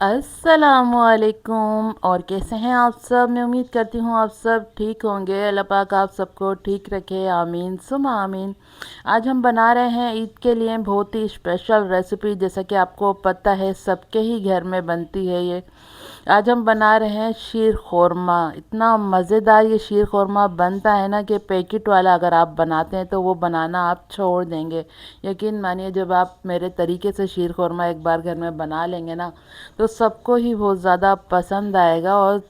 अस्सलामुअलैकुम। और कैसे हैं आप सब? मैं उम्मीद करती हूँ आप सब ठीक होंगे। अल्लाह पाक आप सबको ठीक रखे, आमीन सुमा आमीन। आज हम बना रहे हैं ईद के लिए बहुत ही स्पेशल रेसिपी, जैसा कि आपको पता है सबके ही घर में बनती है ये। आज हम बना रहे हैं शीर खोरमा। इतना मज़ेदार ये शीर खोरमा बनता है ना कि पैकेट वाला अगर आप बनाते हैं तो वो बनाना आप छोड़ देंगे। यकीन मानिए, जब आप मेरे तरीके से शीर खोरमा एक बार घर में बना लेंगे ना तो सबको ही बहुत ज़्यादा पसंद आएगा। और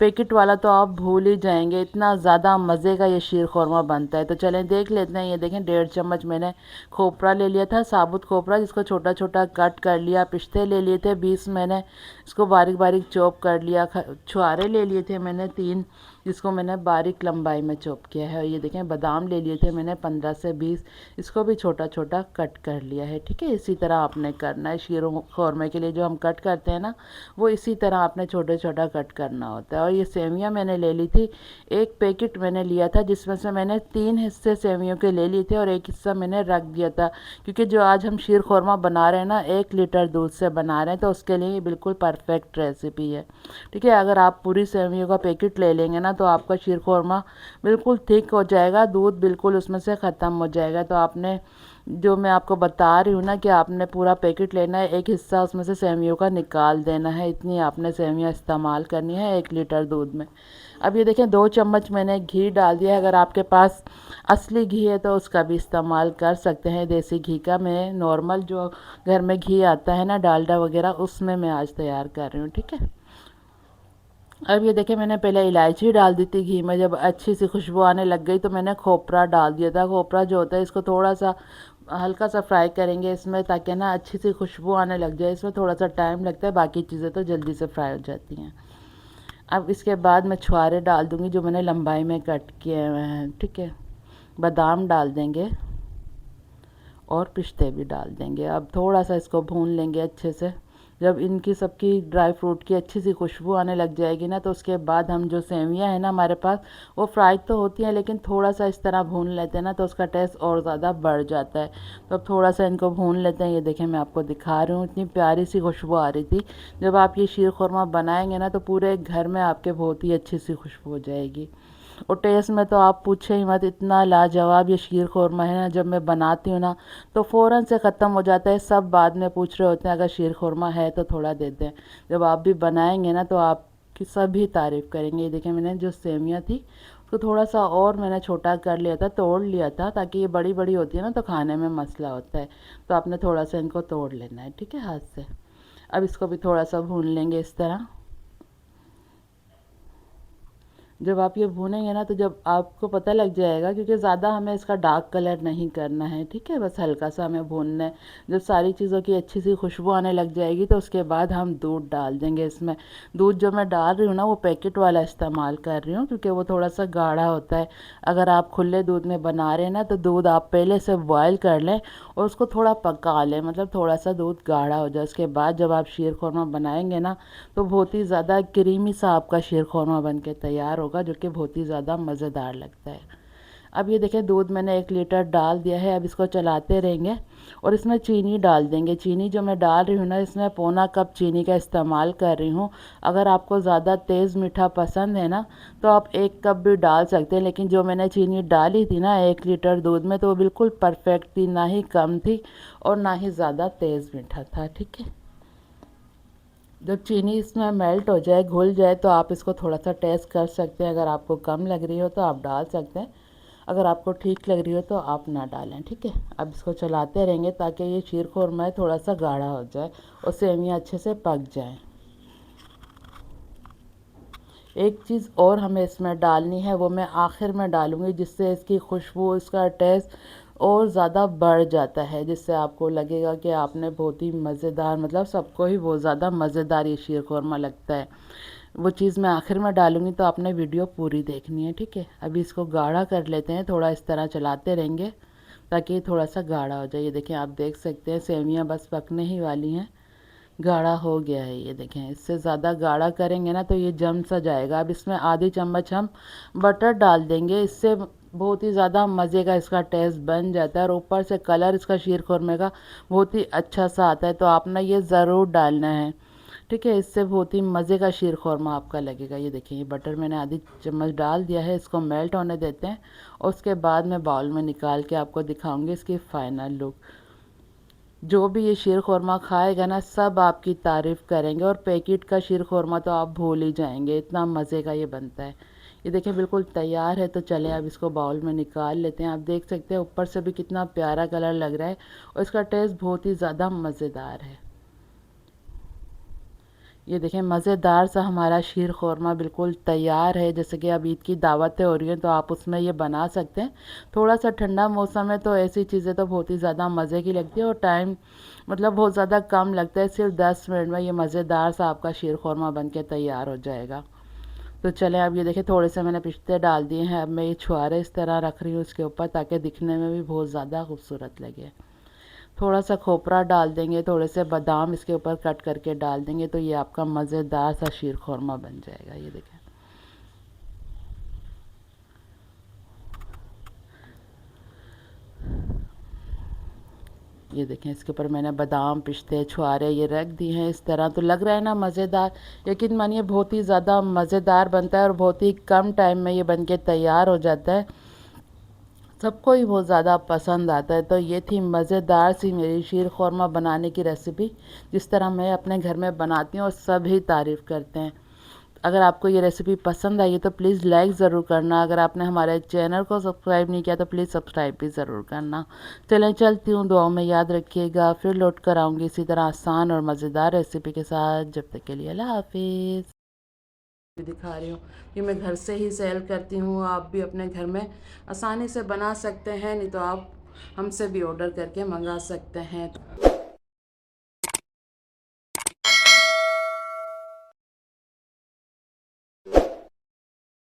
पैकेट वाला तो आप भूल ही जाएंगे, इतना ज़्यादा मज़े का ये शीर खोरमा बनता है। तो चलें देख लेते हैं। ये देखें, 1.5 चम्मच मैंने खोपरा ले लिया था, साबुत खोपरा, जिसको छोटा छोटा कट कर लिया। पिस्ते ले लिए थे 20, मैंने इसको बारीक बारीक चॉप कर लिया। छुहारे ले लिए थे मैंने 3, जिसको मैंने बारीक लंबाई में चॉप किया है। और ये देखें, बादाम ले लिए थे मैंने 15 से 20, इसको भी छोटा छोटा कट कर लिया है। ठीक है, इसी तरह आपने करना है। शीरों खोरमे के लिए जो हम कट करते हैं ना, वो इसी तरह आपने छोटे छोटा कट करना होता है। और ये सेवियां मैंने ले ली थी, एक पैकेट मैंने लिया था, जिसमें से मैंने 3 हिस्से सेवियों के ले लिए थे और एक हिस्सा मैंने रख दिया था। क्योंकि जो आज हम शीर खोरमा बना रहे हैं ना, 1 लीटर दूध से बना रहे हैं, तो उसके लिए ये बिल्कुल परफेक्ट रेसिपी है। ठीक है, अगर आप पूरी सेवियों का पैकेट ले लेंगे ना तो आपका शीर खोरमा बिल्कुल थिक हो जाएगा, दूध बिल्कुल उसमें से ख़त्म हो जाएगा। तो आपने, जो मैं आपको बता रही हूँ ना, कि आपने पूरा पैकेट लेना है, एक हिस्सा उसमें से सेवियों का निकाल देना है। इतनी आपने सेवियाँ इस्तेमाल करनी है 1 लीटर दूध में। अब ये देखें, 2 चम्मच मैंने घी डाल दिया है। अगर आपके पास असली घी है तो उसका भी इस्तेमाल कर सकते हैं। देसी घी का, मैं नॉर्मल जो घर में घी आता है ना, डालडा वगैरह, उसमें मैं आज तैयार कर रही हूँ। ठीक है, अब ये देखें, मैंने पहले इलायची डाल दी थी घी में। जब अच्छी सी खुशबू आने लग गई तो मैंने खोपरा डाल दिया था। खोपरा जो होता है, इसको थोड़ा सा हल्का सा फ्राई करेंगे इसमें, ताकि ना अच्छी सी खुशबू आने लग जाए। इसमें थोड़ा सा टाइम लगता है, बाकी चीज़ें तो जल्दी से फ्राई हो जाती हैं। अब इसके बाद मैं छुहारे डाल दूँगी जो मैंने लंबाई में कट किए हुए हैं। ठीक है, बादाम डाल देंगे और पिस्ते भी डाल देंगे। अब थोड़ा सा इसको भून लेंगे अच्छे से। जब इनकी सबकी ड्राई फ्रूट की अच्छी सी खुशबू आने लग जाएगी ना, तो उसके बाद हम जो सेवियां हैं ना हमारे पास, वो फ्राइड तो होती हैं, लेकिन थोड़ा सा इस तरह भून लेते हैं ना तो उसका टेस्ट और ज़्यादा बढ़ जाता है। तो अब थोड़ा सा इनको भून लेते हैं। ये देखें, मैं आपको दिखा रही हूँ, इतनी प्यारी सी खुशबू आ रही थी। जब आप ये शीर खुरमा बनाएंगे ना तो पूरे घर में आपके बहुत ही अच्छी सी खुशबू हो जाएगी। और टेस्ट में तो आप पूछे ही मत, इतना लाजवाब ये शीर खोरमा है ना। जब मैं बनाती हूँ ना तो फ़ौरन से ख़त्म हो जाता है। सब बाद में पूछ रहे होते हैं अगर शीर खोरमा है तो थोड़ा दे दें। जब आप भी बनाएंगे ना तो आपकी सभी तारीफ़ करेंगे। ये देखिए, मैंने जो सेवियाँ थी उसको थोड़ा सा और मैंने छोटा कर लिया था, तोड़ लिया था, ताकि ये बड़ी बड़ी होती है ना तो खाने में मसला होता है। तो आपने थोड़ा सा इनको तोड़ लेना है। ठीक है, हाथ से। अब इसको भी थोड़ा सा भून लेंगे इस तरह। जब आप ये भूनेंगे ना तो जब आपको पता लग जाएगा, क्योंकि ज़्यादा हमें इसका डार्क कलर नहीं करना है। ठीक है, बस हल्का सा हमें भूनना है। जब सारी चीज़ों की अच्छी सी खुशबू आने लग जाएगी तो उसके बाद हम दूध डाल देंगे इसमें। दूध जो मैं डाल रही हूँ ना, वो पैकेट वाला इस्तेमाल कर रही हूँ, क्योंकि वो थोड़ा सा गाढ़ा होता है। अगर आप खुले दूध में बना रहे हैं ना तो दूध आप पहले से बॉयल कर लें और उसको थोड़ा पका लें, मतलब थोड़ा सा दूध गाढ़ा हो जाए। उसके बाद जब आप शीर खुरमा बनाएंगे ना तो बहुत ही ज़्यादा क्रीमी सा आपका शीर खुरमा बन के तैयार होगा, जो कि बहुत ही ज़्यादा मज़ेदार लगता है। अब ये देखें, दूध मैंने 1 लीटर डाल दिया है। अब इसको चलाते रहेंगे और इसमें चीनी डाल देंगे। चीनी जो मैं डाल रही हूँ ना, इसमें पौना कप चीनी का इस्तेमाल कर रही हूँ। अगर आपको ज़्यादा तेज़ मीठा पसंद है ना तो आप 1 कप भी डाल सकते हैं, लेकिन जो मैंने चीनी डाली थी ना 1 लीटर दूध में, तो वो बिल्कुल परफेक्ट थी, ना ही कम थी और ना ही ज़्यादा तेज़ मीठा था। ठीक है, जब चीनी इसमें मेल्ट हो जाए, घुल जाए, तो आप इसको थोड़ा सा टेस्ट कर सकते हैं। अगर आपको कम लग रही हो तो आप डाल सकते हैं, अगर आपको ठीक लग रही हो तो आप ना डालें। ठीक है, अब इसको चलाते रहेंगे ताकि ये शीर खुरमा थोड़ा सा गाढ़ा हो जाए और सेवियाँ अच्छे से पक जाएं। एक चीज़ और हमें इसमें डालनी है, वो मैं आखिर में डालूँगी, जिससे इसकी खुशबू, इसका टेस्ट और ज़्यादा बढ़ जाता है, जिससे आपको लगेगा कि आपने बहुत ही मज़ेदार, मतलब सबको ही बहुत ज़्यादा मज़ेदार ये शीर खुरमा लगता है। वो चीज़ मैं आखिर में डालूँगी, तो आपने वीडियो पूरी देखनी है। ठीक है, अभी इसको गाढ़ा कर लेते हैं, थोड़ा इस तरह चलाते रहेंगे ताकि ये थोड़ा सा गाढ़ा हो जाए। ये देखें, आप देख सकते हैं सेवियाँ बस पकने ही वाली हैं, गाढ़ा हो गया है। ये देखें, इससे ज़्यादा गाढ़ा करेंगे ना तो ये जम सा जाएगा। अब इसमें आधी चम्मच हम बटर डाल देंगे, इससे बहुत ही ज़्यादा मज़े का इसका टेस्ट बन जाता है और ऊपर से कलर इसका शीर खुरमे का बहुत ही अच्छा सा आता है। तो आपने ये ज़रूर डालना है। ठीक है। इससे बहुत ही मज़े का शीर ख़ुरमा आपका लगेगा। ये देखिए, ये बटर मैंने आधी चम्मच डाल दिया है, इसको मेल्ट होने देते हैं और उसके बाद मैं बाउल में निकाल के आपको दिखाऊंगी इसकी फ़ाइनल लुक। जो भी ये शीर ख़ुरमा खाएगा ना, सब आपकी तारीफ़ करेंगे और पैकेट का शीर ख़ुरमा तो आप भूल ही जाएंगे, इतना मज़े का ये बनता है। ये देखिए बिल्कुल तैयार है। तो चलें अब इसको बाउल में निकाल लेते हैं। आप देख सकते हैं ऊपर से भी कितना प्यारा कलर लग रहा है और इसका टेस्ट बहुत ही ज़्यादा मज़ेदार है। ये देखें मज़ेदार सा हमारा शीर ख़ुरमा बिल्कुल तैयार है। जैसे कि अब ईद की दावतें हो रही हैं तो आप उसमें ये बना सकते हैं। थोड़ा सा ठंडा मौसम है तो ऐसी चीज़ें तो बहुत ही ज़्यादा मज़े की लगती है और टाइम मतलब बहुत ज़्यादा कम लगता है। सिर्फ 10 मिनट में ये मज़ेदार सा आपका शीर ख़ुरमा बन के तैयार हो जाएगा। तो चलें अब ये देखें थोड़े से मैंने पिस्ते डाल दिए हैं। अब मैं ये छुहारे इस तरह रख रही हूँ इसके ऊपर ताकि दिखने में भी बहुत ज़्यादा खूबसूरत लगे। थोड़ा सा खोपरा डाल देंगे, थोड़े से बादाम इसके ऊपर कट करके डाल देंगे तो ये आपका मज़ेदार सा शीर ख़ुरमा बन जाएगा। ये देखें, ये देखें इसके ऊपर मैंने बादाम पिस्ते छुहारे ये रख दिए हैं इस तरह। तो लग रहा है ना मज़ेदार। यकीन मानिए बहुत ही ज़्यादा मज़ेदार बनता है और बहुत ही कम टाइम में ये बन के तैयार हो जाता है। सबको ही बहुत ज़्यादा पसंद आता है। तो ये थी मज़ेदार सी मेरी शीर ख़ुरमा बनाने की रेसिपी, जिस तरह मैं अपने घर में बनाती हूँ और सभी तारीफ़ करते हैं। अगर आपको ये रेसिपी पसंद आई तो प्लीज़ लाइक ज़रूर करना। अगर आपने हमारे चैनल को सब्सक्राइब नहीं किया तो प्लीज़ सब्सक्राइब भी ज़रूर करना। चलें चलती हूँ, दुआओं में याद रखिएगा। फिर लौट कर आऊँगी इसी तरह आसान और मज़ेदार रेसिपी के साथ। जब तक के लिए अल्लाह हाफिज़। दिखा रही हूँ कि मैं घर से ही सेल करती हूँ। आप भी अपने घर में आसानी से बना सकते हैं, नहीं तो आप हमसे भी ऑर्डर करके मंगा सकते हैं।